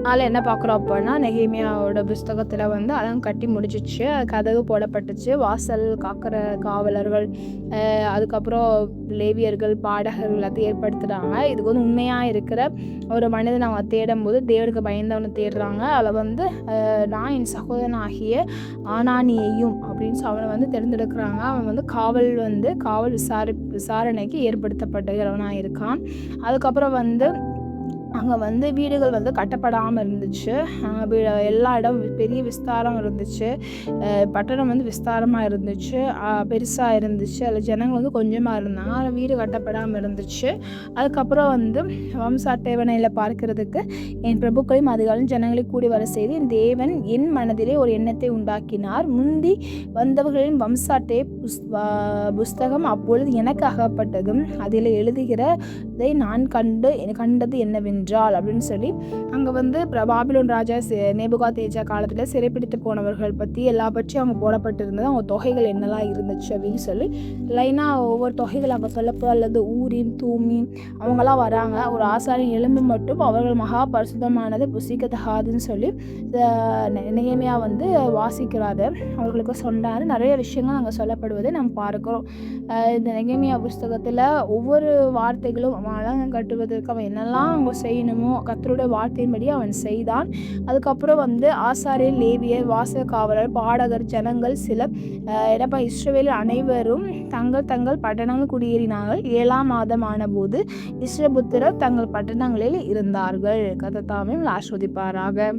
அதில் என்ன பார்க்குறோம் அப்படின்னா, நெகேமியாவோட புஸ்தகத்தில் வந்து அதெல்லாம் கட்டி முடிஞ்சிச்சு. கதவு போடப்பட்டுச்சு. வாசல் காக்கிற காவலர்கள், அதுக்கப்புறம் லேவியர்கள், பாடகர்கள் எல்லாத்தையும் ஏற்படுத்துகிறாங்க. இதுக்கு வந்து உண்மையாக இருக்கிற ஒரு மனிதனை அவங்க தேடும்போது தேவனுக்கு பயந்தவனை தேடுறாங்க. அதில் வந்து நான் என் சகோதரனாகிய ஆனானியையும் அப்படின்னு அவனை வந்து தேர்ந்தெடுக்கிறாங்க. அவன் வந்து காவல் விசாரணைக்கு ஏற்படுத்தப்படுகிறவனாக இருக்கான். அதுக்கப்புறம் வந்து அங்கே வந்து வீடுகள் வந்து கட்டப்படாமல் இருந்துச்சு. எல்லா இடம் பெரிய விஸ்தாரம் இருந்துச்சு. பட்டணம் வந்து விஸ்தாரமாக இருந்துச்சு, பெருசாக இருந்துச்சு. அதில் ஜனங்கள் வந்து கொஞ்சமாக இருந்தாங்க. அதில் வீடு கட்டப்படாமல் இருந்துச்சு. அதுக்கப்புறம் வந்து வம்ச அட்டவணையில் பார்க்கிறதுக்கு என் பிரபுக்களையும் அதிகாலையும் ஜனங்களை கூடி வர செய்து என் தேவன் என் மனதிலே ஒரு எண்ணத்தை உண்டாக்கினார். முந்தி வந்தவர்களின் வம்ச அட்டை புஸ்தகம் அப்பொழுது எனக்கு அகப்பட்டதும் அதில் எழுதுகிறதை நான் கண்டது என்னவென்றால் அப்படின்னு சொல்லி அங்கே வந்து பாபிலோன் ராஜா நேபுகாத்நேச்சார் காலத்தில் சிறைப்பிடித்து போனவர்கள் பற்றி எல்லா பற்றியும் அவங்க போடப்பட்டிருந்தது. அவங்க தொகைகள் என்னெல்லாம் இருந்துச்சு அப்படின்னு சொல்லி லைனாக ஒவ்வொரு தொகைகள் அங்கே சொல்லப்போ அல்லது ஊரீம் தூமீம் அவங்களாம் வராங்க. ஒரு ஆசாரியின் எலும்பு மட்டும் அவர்கள் மகா பரிசுத்தமானது புசிக்கத்தகாதுன்னு சொல்லி நெகேமியா வந்து வாசிக்கிறாரு. அவர்களுக்கு சொன்னார். நிறைய விஷயங்கள் அங்கே சொல்லப்படுவதை நம்ம பார்க்கிறோம். இந்த நெகேமியா புஸ்தகத்தில் ஒவ்வொரு வார்த்தைகளும் அலங்கம் கட்டுவதற்கு அவன் என்னெல்லாம் அவங்க செய்யணுமோ கர்த்தருடைய வார்த்தையின்படி அவன் செய்தான். அதுக்கப்புறம் வந்து ஆசாரியர், லேவியர், வாசல் காவலர், பாடகர், ஜனங்கள் சிலர் இஸ்ரவேல் அனைவரும் தங்கள் தங்கள் பட்டணங்கள் குடியேறினார்கள். 7ஆம் மாதம் ஆனபோது இஸ்ரபுத்திரர் தங்கள் பட்டணங்களில் இருந்தார்கள். கர்த்தர் தாமே ஆசீர்வதிப்பாராக.